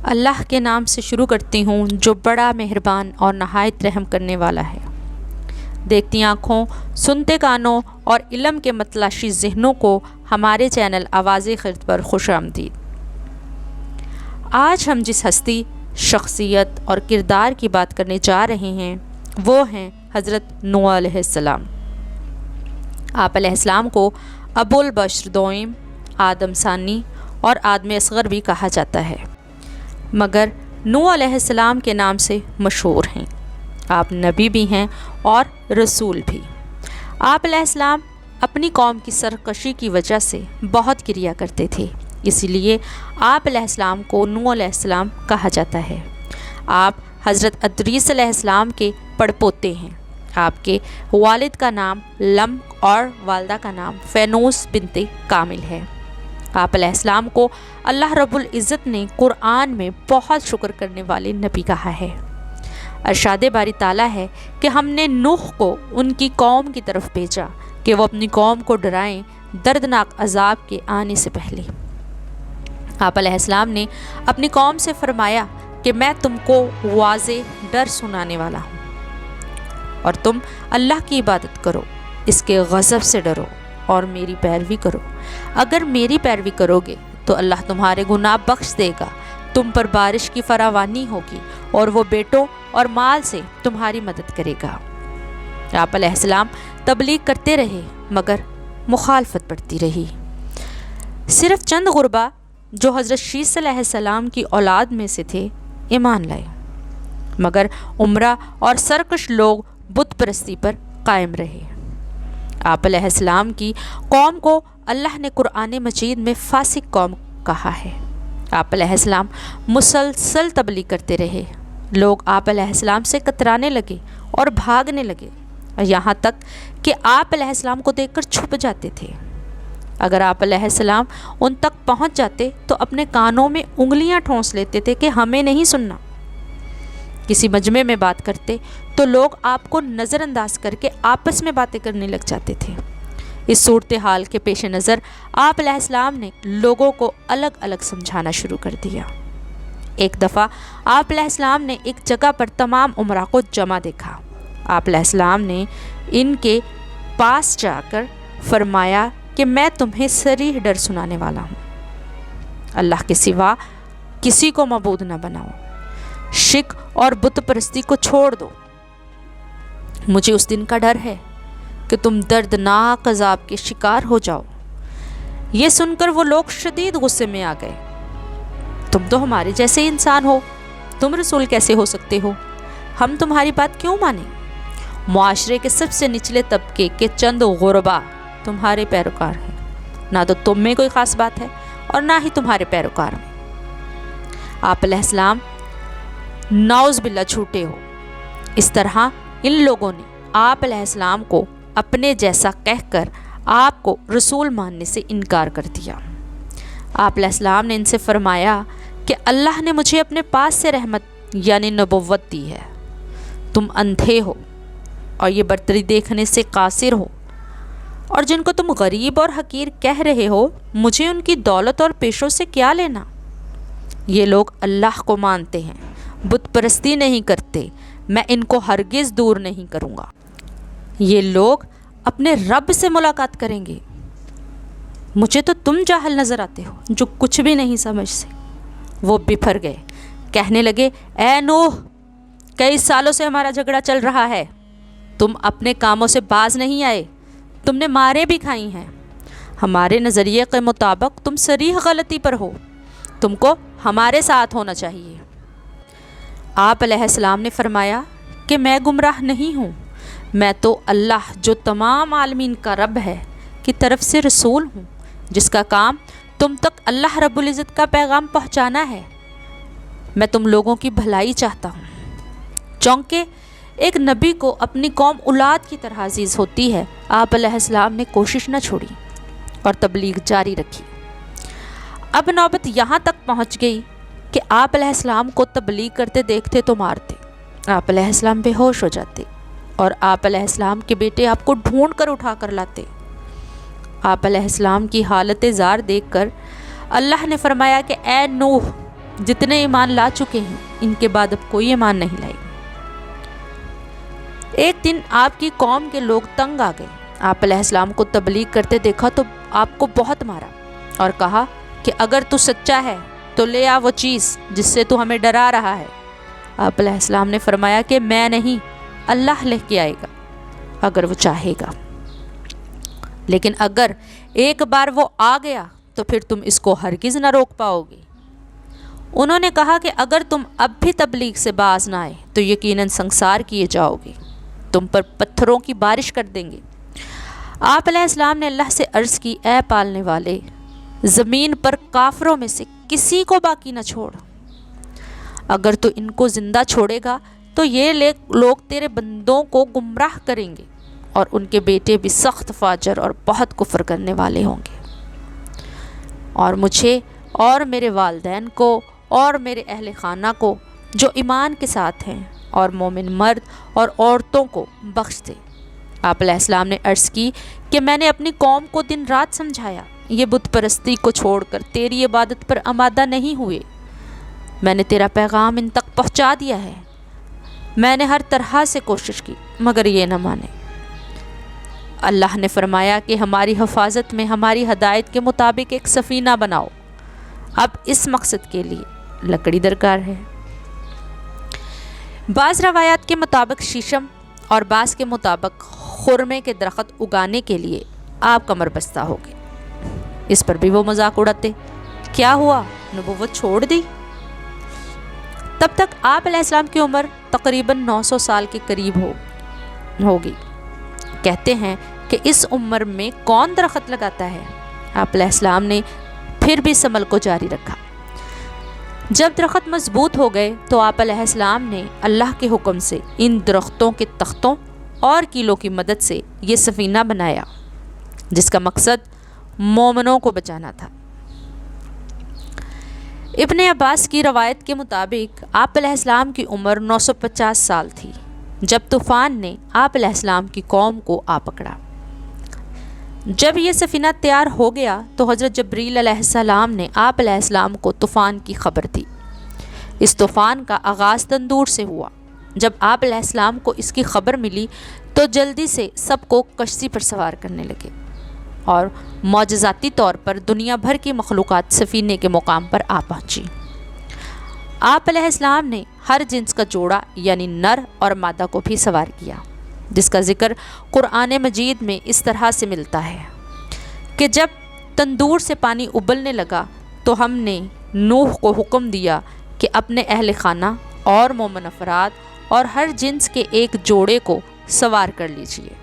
اللہ کے نام سے شروع کرتی ہوں جو بڑا مہربان اور نہایت رحم کرنے والا ہے۔ دیکھتی آنکھوں، سنتے کانوں اور علم کے متلاشی ذہنوں کو ہمارے چینل آواز خرد پر خوش آمدید۔ آج ہم جس ہستی، شخصیت اور کردار کی بات کرنے جا رہے ہیں وہ ہیں حضرت نوح علیہ السلام۔ آپ علیہ السلام کو ابو البشر دوئم، آدم ثانی اور آدم اصغر بھی کہا جاتا ہے، مگر نوح علیہ السلام کے نام سے مشہور ہیں۔ آپ نبی بھی ہیں اور رسول بھی۔ آپ علیہ السلام اپنی قوم کی سرکشی کی وجہ سے بہت کریا کرتے تھے، اسی لیے آپ علیہ السلام کو نوح علیہ السلام کہا جاتا ہے۔ آپ حضرت ادریس علیہ السلام کے پڑپوتے ہیں۔ آپ کے والد کا نام لم اور والدہ کا نام فینوس بنت کامل ہے۔ آپ علیہ السلام کو اللہ رب العزت نے قرآن میں بہت شکر کرنے والے نبی کہا ہے۔ ارشاد باری تعالیٰ ہے کہ ہم نے نوح کو ان کی قوم کی طرف بھیجا کہ وہ اپنی قوم کو ڈرائیں دردناک عذاب کے آنے سے پہلے۔ آپ علیہ السلام نے اپنی قوم سے فرمایا کہ میں تم کو واضح ڈر سنانے والا ہوں اور تم اللہ کی عبادت کرو، اس کے غضب سے ڈرو اور میری پیروی کرو۔ اگر میری پیروی کرو گے تو اللہ تمہارے گناہ بخش دے گا، تم پر بارش کی فراوانی ہوگی اور وہ بیٹوں اور مال سے تمہاری مدد کرے گا۔ آپ علیہ السلام تبلیغ کرتے رہے مگر مخالفت بڑھتی رہی۔ صرف چند غربا جو حضرت شیث علیہ السلام کی اولاد میں سے تھے ایمان لائے، مگر عمرہ اور سرکش لوگ بت پرستی پر قائم رہے۔ آپ علیہ السلام کی قوم کو اللہ نے قرآن مجید میں فاسق قوم کہا ہے۔ آپ علیہ السلام مسلسل تبلیغ کرتے رہے، لوگ آپ علیہ السلام سے کترانے لگے اور بھاگنے لگے، یہاں تک کہ آپ علیہ السلام کو دیکھ کر چھپ جاتے تھے۔ اگر آپ علیہ السلام ان تک پہنچ جاتے تو اپنے کانوں میں انگلیاں ٹھونس لیتے تھے کہ ہمیں نہیں سننا۔ کسی مجمع میں بات کرتے تو لوگ آپ کو نظر انداز کر کے آپس میں باتیں کرنے لگ جاتے تھے۔ اس صورتحال کے پیش نظر آپ علیہ السلام نے لوگوں کو الگ الگ سمجھانا شروع کر دیا۔ ایک دفعہ آپ علیہ السلام نے ایک جگہ پر تمام عمرا کو جمع دیکھا۔ آپ علیہ السلام نے ان کے پاس جا کر فرمایا کہ میں تمہیں صریح ڈر سنانے والا ہوں، اللہ کے سوا کسی کو معبود نہ بناؤ، شرک اور بت پرستی کو چھوڑ دو۔ مجھے اس دن کا ڈر ہے کہ تم دردناک عذاب کے شکار ہو جاؤ۔ یہ سن کر وہ لوگ شدید غصے میں آ گئے۔ تم تو ہمارے جیسے انسان ہو، تم رسول کیسے ہو سکتے ہو؟ ہم تمہاری بات کیوں مانیں؟ معاشرے کے سب سے نچلے طبقے کے چند غربا تمہارے پیروکار ہیں، نہ تو تم میں کوئی خاص بات ہے اور نہ ہی تمہارے پیروکار میں۔ آپ علیہ السلام نعوذ باللہ جھوٹے ہو۔ اس طرح ان لوگوں نے آپ علیہ السلام کو اپنے جیسا کہہ کر آپ کو رسول ماننے سے انکار کر دیا۔ آپ علیہ السلام نے ان سے فرمایا کہ اللہ نے مجھے اپنے پاس سے رحمت یعنی نبوت دی ہے، تم اندھے ہو اور یہ برتری دیکھنے سے قاصر ہو، اور جن کو تم غریب اور حقیر کہہ رہے ہو مجھے ان کی دولت اور پیشوں سے کیا لینا؟ یہ لوگ اللہ کو مانتے ہیں، بت پرستی نہیں کرتے، میں ان کو ہرگز دور نہیں کروں گا۔ یہ لوگ اپنے رب سے ملاقات کریں گے۔ مجھے تو تم جاہل نظر آتے ہو جو کچھ بھی نہیں سمجھتے۔ وہ بپھر گئے، کہنے لگے اے نوح، کئی سالوں سے ہمارا جھگڑا چل رہا ہے، تم اپنے کاموں سے باز نہیں آئے، تم نے مارے بھی کھائی ہیں، ہمارے نظریے کے مطابق تم صریح غلطی پر ہو، تم کو ہمارے ساتھ ہونا چاہیے۔ آپ علیہ السلام نے فرمایا کہ میں گمراہ نہیں ہوں، میں تو اللہ جو تمام عالمین کا رب ہے کی طرف سے رسول ہوں، جس کا کام تم تک اللہ رب العزت کا پیغام پہنچانا ہے۔ میں تم لوگوں کی بھلائی چاہتا ہوں۔ چونکہ ایک نبی کو اپنی قوم اولاد کی طرح عزیز ہوتی ہے، آپ علیہ السلام نے کوشش نہ چھوڑی اور تبلیغ جاری رکھی۔ اب نوبت یہاں تک پہنچ گئی کہ آپ علیہ السلام کو تبلیغ کرتے دیکھتے تو مارتے، آپ علیہ السلام بے ہوش ہو جاتے اور آپ علیہ السلام کے بیٹے آپ کو ڈھونڈ کر اٹھا کر لاتے۔ آپ علیہ السلام کی حالت زار دیکھ کر اللہ نے فرمایا کہ اے نوح، جتنے ایمان لا چکے ہیں ان کے بعد اب کوئی ایمان نہیں لائے گا۔ ایک دن آپ کی قوم کے لوگ تنگ آ گئے، آپ علیہ السلام کو تبلیغ کرتے دیکھا تو آپ کو بہت مارا اور کہا کہ اگر تو سچا ہے تو لے آ وہ چیز جس سے تو ہمیں ڈرا رہا ہے۔ آپ علیہ السلام نے فرمایا کہ میں نہیں، اللہ لے کے آئے گا اگر وہ چاہے گا، لیکن اگر ایک بار وہ آ گیا تو پھر تم اس کو ہرگز نہ روک پاؤ گے۔ انہوں نے کہا کہ اگر تم اب بھی تبلیغ سے باز نہ آئے تو یقیناً سنسار کیے جاؤ گے، تم پر پتھروں کی بارش کر دیں گے۔ آپ علیہ السلام نے اللہ سے عرض کی، اے پالنے والے، زمین پر کافروں میں سے کسی کو باقی نہ چھوڑ، اگر تو ان کو زندہ چھوڑے گا تو یہ لوگ تیرے بندوں کو گمراہ کریں گے اور ان کے بیٹے بھی سخت فاجر اور بہت کفر کرنے والے ہوں گے، اور مجھے اور میرے والدین کو اور میرے اہل خانہ کو جو ایمان کے ساتھ ہیں اور مومن مرد اور عورتوں کو بخش دے۔ آپ علیہ السلام نے عرض کی کہ میں نے اپنی قوم کو دن رات سمجھایا، یہ بت پرستی کو چھوڑ کر تیری عبادت پر آمادہ نہیں ہوئے، میں نے تیرا پیغام ان تک پہنچا دیا ہے، میں نے ہر طرح سے کوشش کی مگر یہ نہ مانے۔ اللہ نے فرمایا کہ ہماری حفاظت میں ہماری ہدایت کے مطابق ایک سفینہ بناؤ، اب اس مقصد کے لیے لکڑی درکار ہے۔ بعض روایات کے مطابق شیشم اور بعض کے مطابق خرمے کے درخت اگانے کے لیے آپ کمر بستہ ہو گئے۔ اس پر بھی وہ مذاق اڑاتے، کیا ہوا، نبوت چھوڑ دی؟ تب تک آپ علیہ السلام کی عمر تقریباً 900 سال کے قریب ہوگی۔ کہتے ہیں کہ اس عمر میں کون درخت لگاتا ہے؟ آپ علیہ السلام نے پھر بھی اس عمل کو جاری رکھا۔ جب درخت مضبوط ہو گئے تو آپ علیہ السلام نے اللہ کے حکم سے ان درختوں کے تختوں اور کیلوں کی مدد سے یہ سفینہ بنایا جس کا مقصد مومنوں کو بچانا تھا۔ ابن عباس کی روایت کے مطابق آپ علیہ السلام کی عمر 950 سال تھی جب طوفان نے آپ علیہ السلام کی قوم کو آ پکڑا۔ جب یہ سفینہ تیار ہو گیا تو حضرت جبریل علیہ السلام نے آپ علیہ السلام کو طوفان کی خبر دی۔ اس طوفان کا آغاز تندور سے ہوا۔ جب آپ علیہ السلام کو اس کی خبر ملی تو جلدی سے سب کو کشتی پر سوار کرنے لگے اور معجزاتی طور پر دنیا بھر کی مخلوقات سفینے کے مقام پر آ پہنچی۔ آپ علیہ السلام نے ہر جنس کا جوڑا یعنی نر اور مادہ کو بھی سوار کیا، جس کا ذکر قرآن مجید میں اس طرح سے ملتا ہے کہ جب تندور سے پانی ابلنے لگا تو ہم نے نوح کو حکم دیا کہ اپنے اہل خانہ اور مومن افراد اور ہر جنس کے ایک جوڑے کو سوار کر لیجیے۔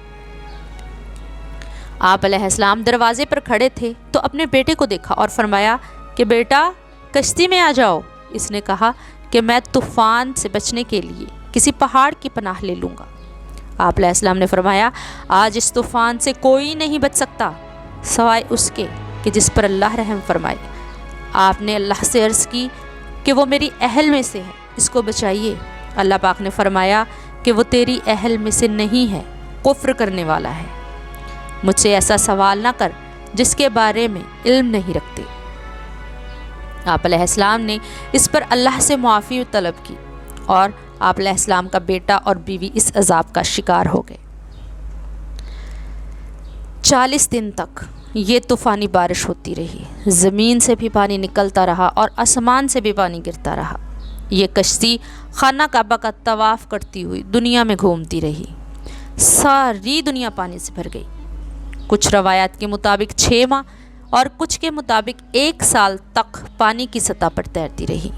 آپ علیہ السلام دروازے پر کھڑے تھے تو اپنے بیٹے کو دیکھا اور فرمایا کہ بیٹا کشتی میں آ جاؤ۔ اس نے کہا کہ میں طوفان سے بچنے کے لیے کسی پہاڑ کی پناہ لے لوں گا۔ آپ علیہ السلام نے فرمایا آج اس طوفان سے کوئی نہیں بچ سکتا سوائے اس کے کہ جس پر اللہ رحم فرمائے۔ آپ نے اللہ سے عرض کی کہ وہ میری اہل میں سے ہے، اس کو بچائیے۔ اللہ پاک نے فرمایا کہ وہ تیری اہل میں سے نہیں ہے، کفر کرنے والا ہے، مجھ سے ایسا سوال نہ کر جس کے بارے میں علم نہیں رکھتے۔ آپ علیہ السلام نے اس پر اللہ سے معافی طلب کی اور آپ علیہ السلام کا بیٹا اور بیوی اس عذاب کا شکار ہو گئے۔ 40 دن تک یہ طوفانی بارش ہوتی رہی، زمین سے بھی پانی نکلتا رہا اور آسمان سے بھی پانی گرتا رہا۔ یہ کشتی خانہ کعبہ کا طواف کرتی ہوئی دنیا میں گھومتی رہی، ساری دنیا پانی سے بھر گئی۔ کچھ روایات کے مطابق 6 ماہ اور کچھ کے مطابق 1 سال تک پانی کی سطح پر تیرتی رہی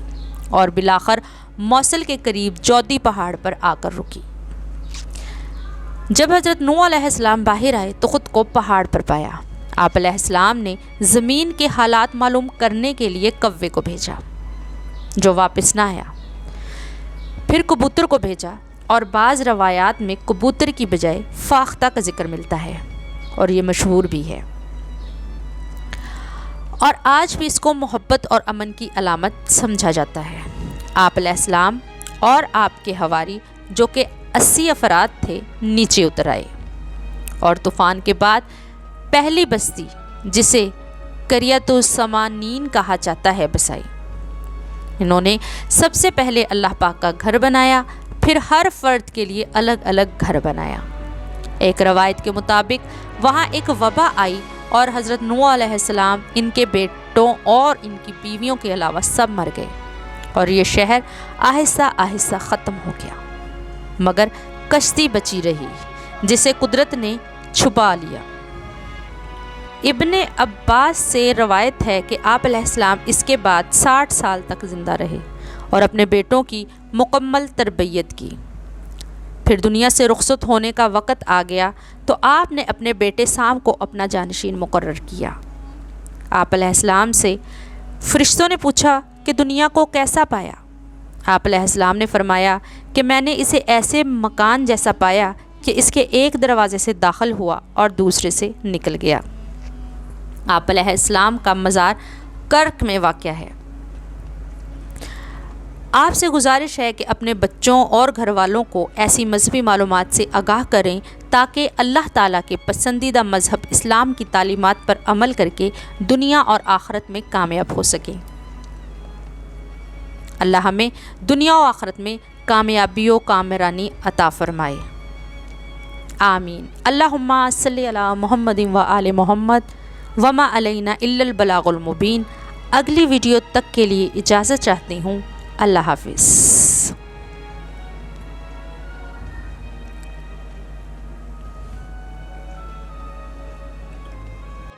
اور بالآخر موصل کے قریب جودی پہاڑ پر آ کر رکی۔ جب حضرت نوح علیہ السلام باہر آئے تو خود کو پہاڑ پر پایا۔ آپ علیہ السلام نے زمین کے حالات معلوم کرنے کے لیے کوے کو بھیجا جو واپس نہ آیا، پھر کبوتر کو بھیجا اور بعض روایات میں کبوتر کی بجائے فاختہ کا ذکر ملتا ہے اور یہ مشہور بھی ہے، اور آج بھی اس کو محبت اور امن کی علامت سمجھا جاتا ہے۔ آپ علیہ السلام اور آپ کے حواری جو کہ 80 افراد تھے نیچے اتر آئے اور طوفان کے بعد پہلی بستی جسے قریۃ السمانین کہا جاتا ہے بسائی۔ انہوں نے سب سے پہلے اللہ پاک کا گھر بنایا، پھر ہر فرد کے لیے الگ الگ گھر بنایا۔ ایک روایت کے مطابق وہاں ایک وبا آئی اور حضرت نوح علیہ السلام، ان کے بیٹوں اور ان کی بیویوں کے علاوہ سب مر گئے، اور یہ شہر آہستہ آہستہ ختم ہو گیا، مگر کشتی بچی رہی جسے قدرت نے چھپا لیا۔ ابن عباس سے روایت ہے کہ آپ علیہ السلام اس کے بعد 60 سال تک زندہ رہے اور اپنے بیٹوں کی مکمل تربیت کی۔ پھر دنیا سے رخصت ہونے کا وقت آ گیا تو آپ نے اپنے بیٹے سام کو اپنا جانشین مقرر کیا۔ آپ علیہ السلام سے فرشتوں نے پوچھا کہ دنیا کو کیسا پایا؟ آپ علیہ السلام نے فرمایا کہ میں نے اسے ایسے مکان جیسا پایا کہ اس کے ایک دروازے سے داخل ہوا اور دوسرے سے نکل گیا۔ آپ علیہ السلام کا مزار کرک میں واقع ہے۔ آپ سے گزارش ہے کہ اپنے بچوں اور گھر والوں کو ایسی مذہبی معلومات سے آگاہ کریں تاکہ اللہ تعالیٰ کے پسندیدہ مذہب اسلام کی تعلیمات پر عمل کر کے دنیا اور آخرت میں کامیاب ہو سکیں۔ اللہ ہمیں دنیا و آخرت میں کامیابی و کامرانی عطا فرمائے، آمین۔ اللہم صلی علی محمد و آل محمد وما علینا الا البلاغ المبین۔ اگلی ویڈیو تک کے لیے اجازت چاہتی ہوں، اللہ حافظ۔